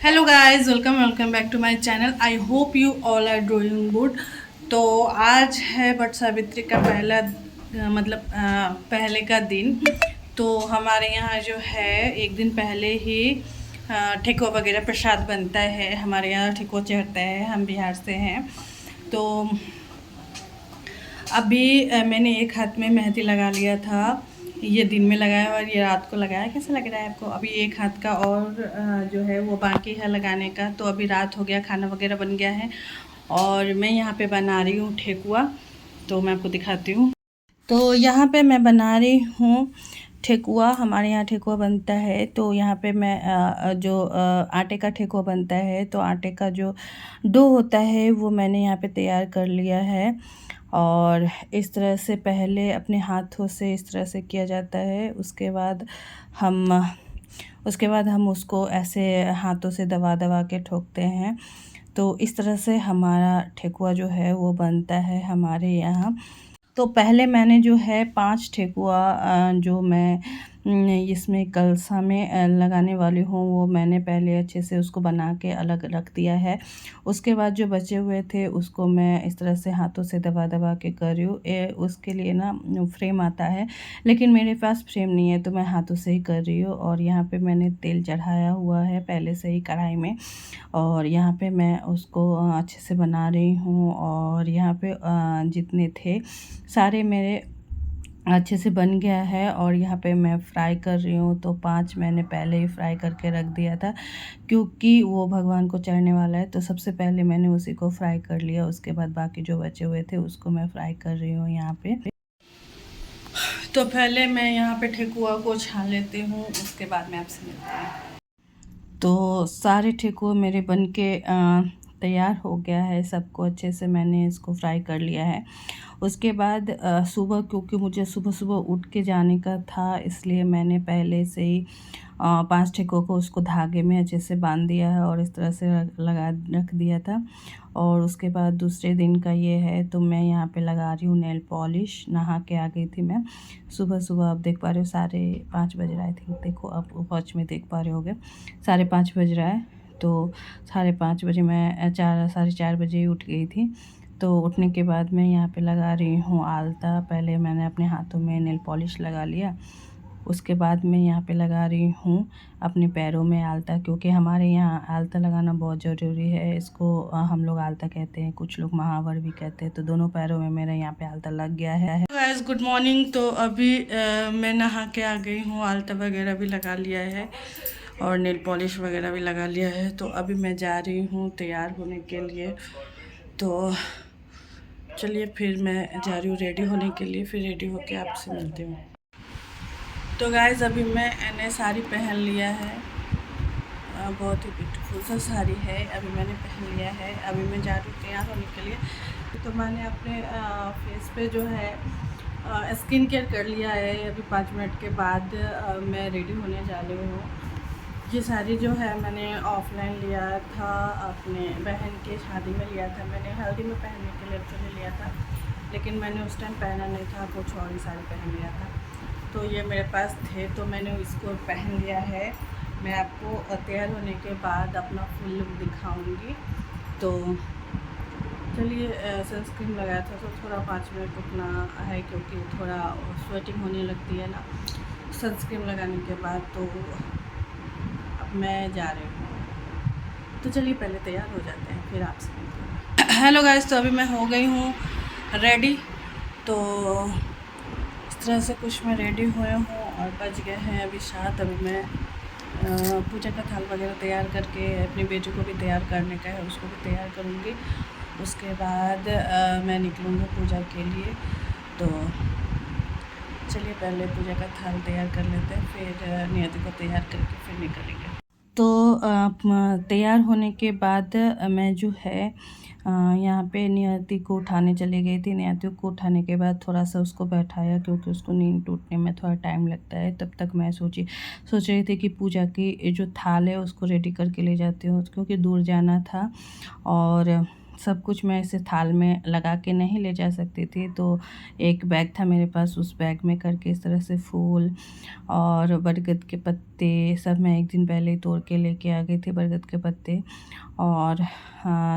Hello guys, welcome back to my channel. I hope you all are doing good. तो आज है वट सावित्री का पहले का दिन। तो हमारे यहाँ जो है एक दिन पहले ही ठेकुआ वगैरह प्रसाद बनता है। हमारे यहाँ ठेकुआ चढ़ता है, हम बिहार से हैं। तो अभी मैंने एक हाथ में मेहंदी लगा लिया था, ये दिन में लगाया और ये रात को लगाया। कैसा लग रहा है आपको? अभी एक हाथ का और जो है वो बाकी है लगाने का। तो अभी रात हो गया, खाना वगैरह बन गया है और मैं यहाँ पे बना रही हूँ ठेकुआ। तो मैं आपको दिखाती हूँ। तो यहाँ पे मैं बना रही हूँ ठेकुआ। हमारे यहाँ ठेकुआ बनता है। तो यहाँ पे मैं आटे का ठेकुआ बनता है, तो आटे का जो डो होता है वो मैंने यहाँ पे तैयार कर लिया है। और इस तरह से पहले अपने हाथों से इस तरह से किया जाता है। हम उसके बाद हम उसको ऐसे हाथों से दबा दबा के ठोकते हैं। तो इस तरह से हमारा ठेकुआ जो है वो बनता है हमारे यहाँ। तो पहले मैंने जो है 5 ठेकुआ जो मैं इसमें कलसा में लगाने वाली हूँ, वो मैंने पहले अच्छे से उसको बना के अलग रख दिया है। उसके बाद जो बचे हुए थे उसको मैं इस तरह से हाथों से दबा दबा के कर रही हूँ। उसके लिए ना फ्रेम आता है, लेकिन मेरे पास फ्रेम नहीं है तो मैं हाथों से ही कर रही हूँ। और यहाँ पे मैंने तेल चढ़ाया हुआ है पहले से ही कढ़ाई में, और यहाँ पे मैं उसको अच्छे से बना रही हूँ। और यहाँ पे जितने थे सारे मेरे अच्छे से बन गया है। और यहाँ पे मैं फ्राई कर रही हूँ। तो 5 मैंने पहले ही फ्राई करके रख दिया था, क्योंकि वो भगवान को चढ़ने वाला है। तो सबसे पहले मैंने उसी को फ्राई कर लिया। उसके बाद बाकी जो बचे हुए थे उसको मैं फ्राई कर रही हूँ यहाँ पे। तो पहले मैं यहाँ पे ठेकुआ को छान लेती हूँ, उसके बाद मैं आपसे मिलती हूँ। तो सारे ठेकुआ मेरे बन के तैयार हो गया है। सबको अच्छे से मैंने इसको फ्राई कर लिया है। उसके बाद सुबह, क्योंकि मुझे सुबह सुबह उठ के जाने का था, इसलिए मैंने पहले से ही 5 ठेकुआ को उसको धागे में अच्छे से बांध दिया है और इस तरह से रख दिया था। और उसके बाद दूसरे दिन का ये है, तो मैं यहाँ पे लगा रही हूँ नेल पॉलिश। नहा के आ गई थी मैं सुबह सुबह। आप देख पा रहे हो 5:30 बज रहा है। थिंक देखो, आप वॉच में देख पा रहे होगे 5:30 बज रहा है। तो 5:30 बजे मैं 4 बजे ही उठ गई थी। तो उठने के बाद मैं यहाँ पे लगा रही हूँ आलता। पहले मैंने अपने हाथों में नेल पॉलिश लगा लिया, उसके बाद मैं यहाँ पे लगा रही हूँ अपने पैरों में आलता, क्योंकि हमारे यहाँ आलता लगाना बहुत ज़रूरी है। इसको हम लोग आलता कहते हैं, कुछ लोग महावर भी कहते हैं। तो दोनों पैरों में मेरे यहाँ पे आलता लग गया है। Guys good morning. तो अभी मैं नहा के आ गई हूँ, आलता वगैरह भी लगा लिया है और नेल पॉलिश वगैरह भी लगा लिया है। तो अभी मैं जा रही हूँ तैयार होने के लिए। तो चलिए फिर मैं जा रही हूँ रेडी होने के लिए, फिर रेडी होके आपसे मिलती हूँ। तो गाइस अभी मैंने साड़ी पहन लिया है, बहुत ही ब्यूटीफुल सा साड़ी है। अभी मैंने पहन लिया है, अभी मैं जा रही हूँ तैयार होने के लिए। तो मैंने अपने फेस पे जो है स्किन केयर कर लिया है। अभी 5 मिनट के बाद मैं रेडी होने जा रही हूँ। ये साड़ी जो है मैंने ऑफलाइन लिया था, अपने बहन के शादी में लिया था। मैंने हल्दी में पहनने के लिए एक्चुअली लिया था, लेकिन मैंने उस टाइम पहना नहीं था, कुछ और ही साड़ी पहन लिया था। तो ये मेरे पास थे तो मैंने इसको पहन लिया है। मैं आपको तैयार होने के बाद अपना फुल लुक दिखाऊंगी। तो चलिए, सनस्क्रीन लगाया था तो थोड़ा 5 मिनट रुकना है, क्योंकि थोड़ा स्वेटिंग होने लगती है ना सनस्क्रीन लगाने के बाद। तो अब मैं जा रही हूँ। तो चलिए पहले तैयार हो जाते हैं, फिर आपसे मिलते हैं। हेलो गाइस, तो अभी मैं हो गई हूँ रेडी। तो इस तरह से कुछ मैं रेडी हुए हूँ और बज गए हैं अभी 7। अभी मैं पूजा का थाल वगैरह तैयार करके अपनी बेटी को भी तैयार करने का है, उसको भी तैयार करूँगी। उसके बाद मैं निकलूँगी पूजा के लिए। तो चलिए पहले पूजा का थाल तैयार कर लेते हैं, फिर नियति को तैयार करके फिर निकलेंगे। तो तैयार होने के बाद मैं जो है यहाँ पे नियति को उठाने चली गई थी। नियति को उठाने के बाद थोड़ा सा उसको बैठाया, क्योंकि उसको नींद टूटने में थोड़ा टाइम लगता है। तब तक मैं सोच रही थी कि पूजा की जो थाल है उसको रेडी करके ले जाती हूँ, क्योंकि दूर जाना था। और सब कुछ मैं इसे थाल में लगा के नहीं ले जा सकती थी, तो एक बैग था मेरे पास, उस बैग में करके इस तरह से फूल और बरगद के पत्ते सब मैं एक दिन पहले ही तोड़ के लेके आ गई थी। बरगद के पत्ते और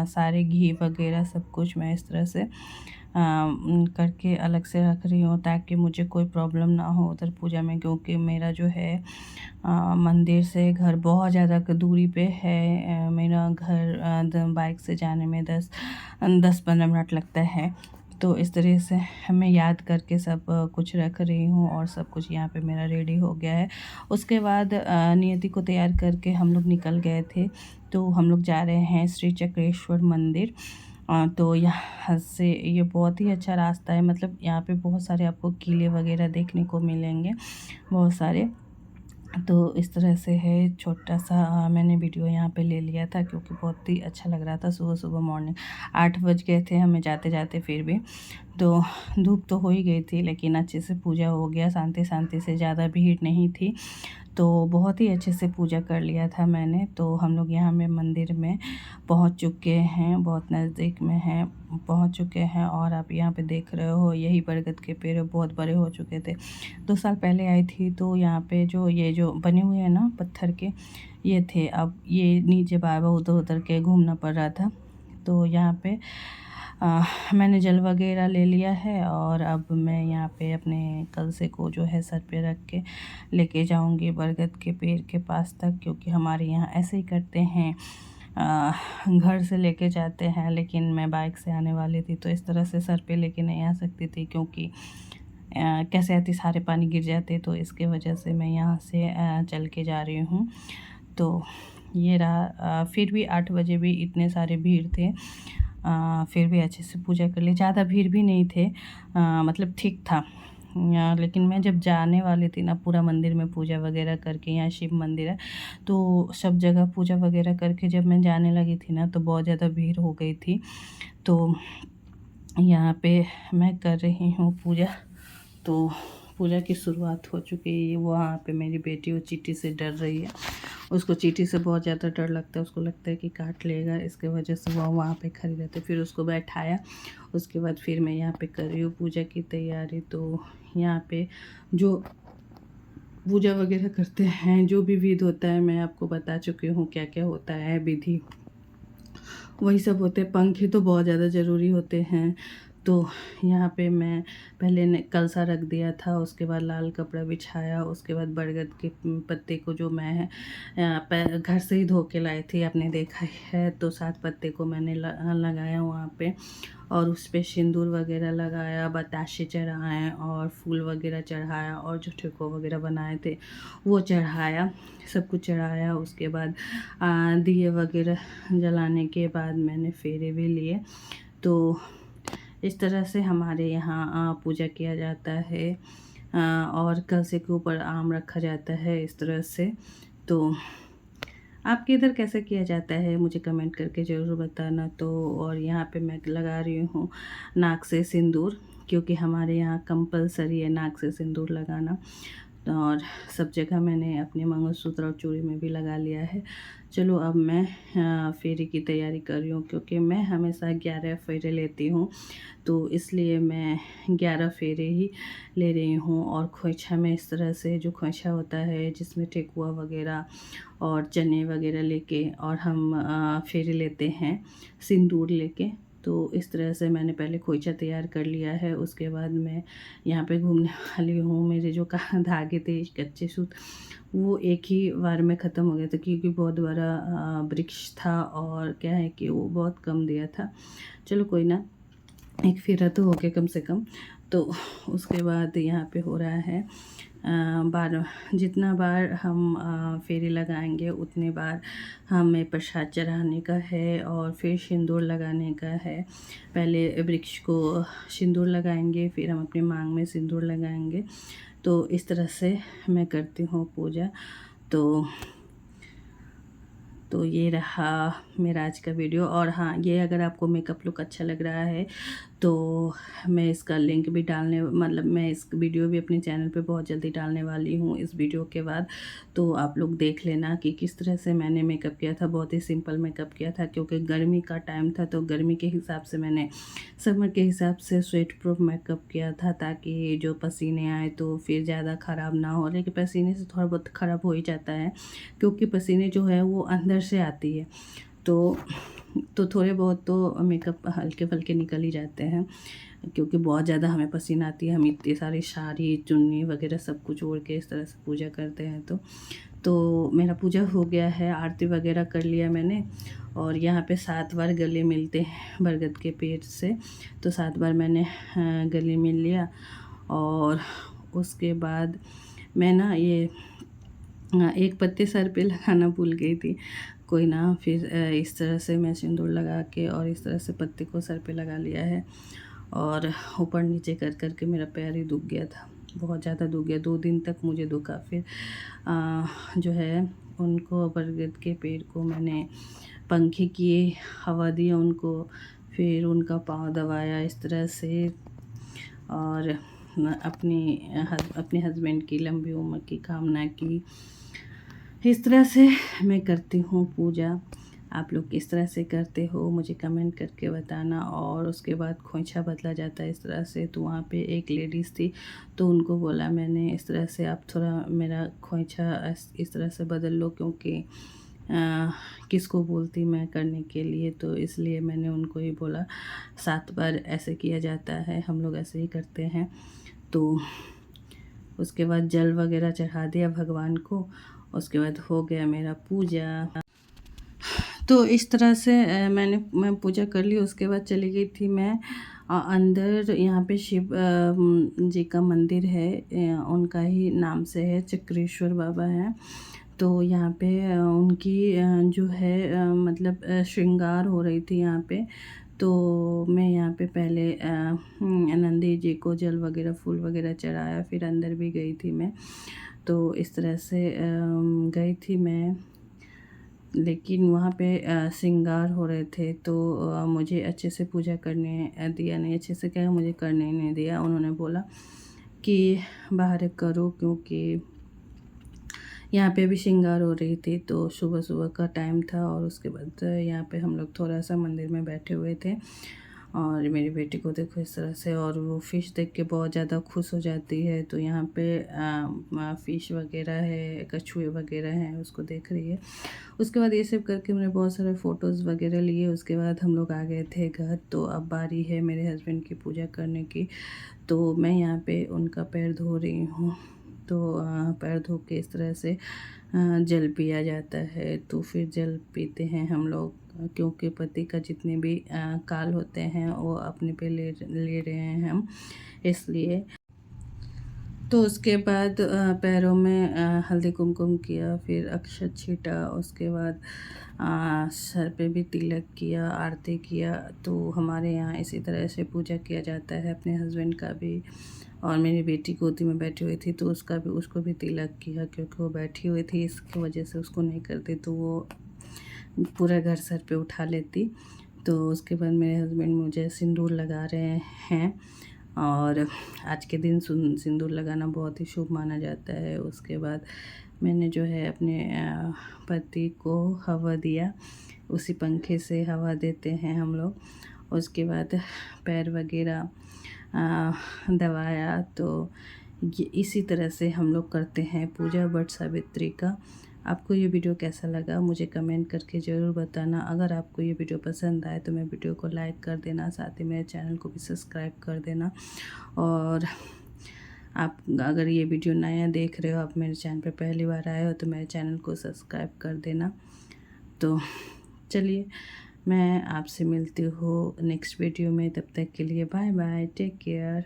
सारे घी वगैरह सब कुछ मैं इस तरह से करके अलग से रख रही हूँ, ताकि मुझे कोई प्रॉब्लम ना हो उधर पूजा में, क्योंकि मेरा जो है मंदिर से घर बहुत ज़्यादा दूरी पे है। मेरा घर बाइक से जाने में 10-15 मिनट लगता है। तो इस तरह से मैं याद करके सब कुछ रख रही हूँ और सब कुछ यहाँ पे मेरा रेडी हो गया है। उसके बाद नियति को तैयार करके हम लोग निकल गए थे। तो हम लोग जा रहे हैं श्री चक्रेश्वर मंदिर। तो यहाँ से ये बहुत ही अच्छा रास्ता है, मतलब यहाँ पे बहुत सारे आपको किले वगैरह देखने को मिलेंगे, बहुत सारे। तो इस तरह से है, छोटा सा मैंने वीडियो यहाँ पे ले लिया था क्योंकि बहुत ही अच्छा लग रहा था। सुबह सुबह मॉर्निंग 8 बज गए थे हमें जाते जाते, फिर भी तो धूप तो हो ही गई थी, लेकिन अच्छे से पूजा हो गया, शांति शांति से, ज़्यादा भीड़ नहीं थी। तो बहुत ही अच्छे से पूजा कर लिया था मैंने। तो हम लोग यहाँ में मंदिर में पहुँच चुके हैं, बहुत नज़दीक में हैं, पहुँच चुके हैं। और आप यहाँ पे देख रहे हो, यही बरगद के पेड़ बहुत बड़े हो चुके थे। 2 साल पहले आई थी तो यहाँ पे जो बने हुए हैं ना पत्थर के, ये थे। अब ये नीचे बार बार उधर उधर के घूमना पड़ रहा था। तो यहाँ पे मैंने जल वगैरह ले लिया है और अब मैं यहाँ पे अपने कलशे को जो है सर पे रख के लेके जाऊँगी बरगद के पेड़ के पास तक, क्योंकि हमारे यहाँ ऐसे ही करते हैं, घर से लेके जाते हैं। लेकिन मैं बाइक से आने वाली थी तो इस तरह से सर पे लेके नहीं आ सकती थी, क्योंकि कैसे आती सारे पानी गिर जाते, तो इसके वजह से मैं यहाँ से चल के जा रही हूँ। तो ये रहा। फिर भी 8 बजे भी इतने सारे भीड़ थे, फिर भी अच्छे से पूजा कर ली, ज़्यादा भीड़ भी नहीं थे, मतलब ठीक था। लेकिन मैं जब जाने वाली थी ना, पूरा मंदिर में पूजा वगैरह करके, यहाँ शिव मंदिर है तो सब जगह पूजा वगैरह करके जब मैं जाने लगी थी ना, तो बहुत ज़्यादा भीड़ हो गई थी। तो यहाँ पे मैं कर रही हूँ पूजा। तो पूजा की शुरुआत हो चुकी है। वहाँ पे मेरी बेटी वो चींटी से डर रही है, उसको चींटी से बहुत ज़्यादा डर लगता है, उसको लगता है कि काट लेगा, इसके वजह से वो वहाँ पे खड़ी रहती है। फिर उसको बैठाया, उसके बाद फिर मैं यहाँ पे कर रही हूँ पूजा की तैयारी। तो यहाँ पे जो पूजा वगैरह करते हैं, जो भी विधि होता है, मैं आपको बता चुकी हूँ क्या क्या होता है विधि, वही सब होते हैं। पंखे तो बहुत ज़्यादा ज़रूरी होते हैं। तो यहाँ पे मैं पहले ने कलसा रख दिया था, उसके बाद लाल कपड़ा बिछाया, उसके बाद बरगद के पत्ते को जो मैं घर से ही धो के लाई थी, आपने देखा ही है। तो 7 पत्ते को मैंने लगाया वहाँ पे, और उस पर सिंदूर वगैरह लगाया, बताशे चढ़ाए और फूल वगैरह चढ़ाया, और जो ठेको वगैरह बनाए थे वो चढ़ाया, सब कुछ चढ़ाया। उसके बाद दिए वगैरह जलाने के बाद मैंने फेरे भी लिए। तो इस तरह से हमारे यहाँ पूजा किया जाता है। और कलशे के ऊपर आम रखा जाता है इस तरह से। तो आपके इधर कैसे किया जाता है मुझे कमेंट करके ज़रूर बताना। तो और यहाँ पे मैं लगा रही हूँ नाक से सिंदूर, क्योंकि हमारे यहाँ कंपलसरी है नाक से सिंदूर लगाना। और सब जगह मैंने अपने मंगलसूत्र और चूड़ी में भी लगा लिया है। चलो अब मैं फेरे की तैयारी कर रही हूँ, क्योंकि मैं हमेशा 11 फेरे लेती हूँ, तो इसलिए मैं 11 फेरे ही ले रही हूँ। और खोइछा में इस तरह से जो खोइछा होता है, जिसमें ठेकुआ वगैरह और चने वगैरह लेके और हम फेरे लेते हैं सिंदूर लेके। तो इस तरह से मैंने पहले खोइछा तैयार कर लिया है। उसके बाद मैं यहाँ पे घूमने वाली हूँ। मेरे जो धागे थे कच्चे सूत, वो एक ही बार में ख़त्म हो गया था, क्योंकि बहुत बड़ा वृक्ष था और क्या है कि वो बहुत कम दिया था। चलो कोई ना, एक फेरा तो हो गया कम से कम। तो उसके बाद यहाँ पे हो रहा है बार, जितना बार हम फेरे लगाएंगे उतने बार हमें प्रसाद चढ़ाने का है और फिर सिंदूर लगाने का है। पहले वृक्ष को सिंदूर लगाएंगे, फिर हम अपने मांग में सिंदूर लगाएंगे। तो इस तरह से मैं करती हूँ पूजा। तो ये रहा मेरा आज का वीडियो। और हाँ, ये अगर आपको मेकअप लुक अच्छा लग रहा है तो मैं इसका लिंक भी डालने मतलब मैं इस वीडियो भी अपने चैनल पे बहुत जल्दी डालने वाली हूँ इस वीडियो के बाद। तो आप लोग देख लेना कि किस तरह से मैंने मेकअप किया था। बहुत ही सिंपल मेकअप किया था क्योंकि गर्मी का टाइम था, तो गर्मी के हिसाब से मैंने समर के हिसाब से स्वेट प्रूफ मेकअप किया था, ताकि जो पसीने आए तो फिर ज़्यादा ख़राब ना हो। लेकिन पसीने से थोड़ा बहुत ख़राब हो ही जाता है, क्योंकि पसीने जो है वो अंदर से आती है। तो थोड़े बहुत तो मेकअप हल्के फुल्के निकल ही जाते हैं, क्योंकि बहुत ज़्यादा हमें पसीना आती है। हम इतनी सारी साड़ी चुन्नी वगैरह सब कुछ ओढ़ के इस तरह से पूजा करते हैं। तो मेरा पूजा हो गया है, आरती वगैरह कर लिया मैंने। और यहाँ पे 7 बार गले मिलते हैं बरगद के पेड़ से, तो 7 बार मैंने गले मिल लिया। और उसके बाद मैं ना ये एक पत्ती सर पे लगाना भूल गई थी। कोई ना, फिर इस तरह से मैं सिंदूर लगा के और इस तरह से पत्ती को सर पे लगा लिया है। और ऊपर नीचे कर कर के मेरा पैर ही दुख गया था, बहुत ज़्यादा दुख गया। 2 दिन तक मुझे दुखा। फिर जो है उनको बरगद के पेड़ को मैंने पंखे किए, हवा दिया उनको, फिर उनका पाँव दबाया इस तरह से। और अपने हस्बैंड की लंबी उम्र की कामना की। इस तरह से मैं करती हूँ पूजा। आप लोग किस तरह से करते हो मुझे कमेंट करके बताना। और उसके बाद खोइछा बदला जाता है इस तरह से। तो वहाँ पे एक लेडीज़ थी, तो उनको बोला मैंने इस तरह से आप थोड़ा मेरा खोइछा इस तरह से बदल लो, क्योंकि किसको बोलती मैं करने के लिए। तो इसलिए मैंने उनको ही बोला 7 बार ऐसे किया जाता है, हम लोग ऐसे ही करते हैं। तो उसके बाद जल वगैरह चढ़ा दिया भगवान को। उसके बाद हो गया मेरा पूजा। तो इस तरह से मैं पूजा कर ली। उसके बाद चली गई थी मैं अंदर। यहाँ पे शिव जी का मंदिर है, उनका ही नाम से है, चक्रेश्वर बाबा हैं। तो यहाँ पे उनकी जो है मतलब श्रृंगार हो रही थी यहाँ पे। तो मैं यहाँ पे पहले नंदी जी को जल वगैरह फूल वगैरह चढ़ाया, फिर अंदर भी गई थी मैं। तो इस तरह से गई थी मैं, लेकिन वहाँ पे श्रृंगार हो रहे थे। तो मुझे अच्छे से पूजा करने दिया नहीं। अच्छे से क्या, मुझे करने नहीं दिया। उन्होंने बोला कि बाहर करो, क्योंकि यहाँ पे भी श्रृंगार हो रही थी। तो सुबह सुबह का टाइम था। और उसके बाद यहाँ पे हम लोग थोड़ा सा मंदिर में बैठे हुए थे। और मेरी बेटी को देखो इस तरह से, और वो फ़िश देख के बहुत ज़्यादा खुश हो जाती है। तो यहाँ पे फ़िश वगैरह है, कछुए वगैरह हैं, उसको देख रही है। उसके बाद ये सब करके मैंने बहुत सारे फ़ोटोज़ वगैरह लिए। उसके बाद हम लोग आ गए थे घर। तो अब बारी है मेरे हस्बैंड की पूजा करने की। तो मैं यहाँ पे उनका पैर धो रही हूँ। तो पैर धो के इस तरह से जल पिया जाता है। तो फिर जल पीते हैं हम लोग, क्योंकि पति का जितने भी काल होते हैं वो अपने पे ले रहे हैं हम, इसलिए। तो उसके बाद पैरों में हल्दी कुमकुम किया, फिर अक्षत छीटा। उसके बाद सर पे भी तिलक किया, आरती किया। तो हमारे यहाँ इसी तरह से पूजा किया जाता है। अपने हस्बैंड का भी, और मेरी बेटी गोदी में बैठी हुई थी तो उसको भी तिलक किया, क्योंकि वो बैठी हुई थी इसकी वजह से उसको नहीं करती तो वो पूरा घर सर पे उठा लेती। तो उसके बाद मेरे हस्बैंड मुझे सिंदूर लगा रहे हैं। और आज के दिन सिंदूर लगाना बहुत ही शुभ माना जाता है। उसके बाद मैंने जो है अपने पति को हवा दिया, उसी पंखे से हवा देते हैं हम लोग। उसके बाद पैर वगैरह दबाया। तो ये इसी तरह से हम लोग करते हैं पूजा वट सावित्री का। आपको ये वीडियो कैसा लगा मुझे कमेंट करके ज़रूर बताना। अगर आपको ये वीडियो पसंद आए तो मेरे वीडियो को लाइक कर देना, साथ ही मेरे चैनल को भी सब्सक्राइब कर देना। और आप अगर ये वीडियो नया देख रहे हो, आप मेरे चैनल पे पहली बार आए हो, तो मेरे चैनल को सब्सक्राइब कर देना। तो चलिए, मैं आपसे मिलती हूँ नेक्स्ट वीडियो में। तब तक के लिए बाय बाय, टेक केयर।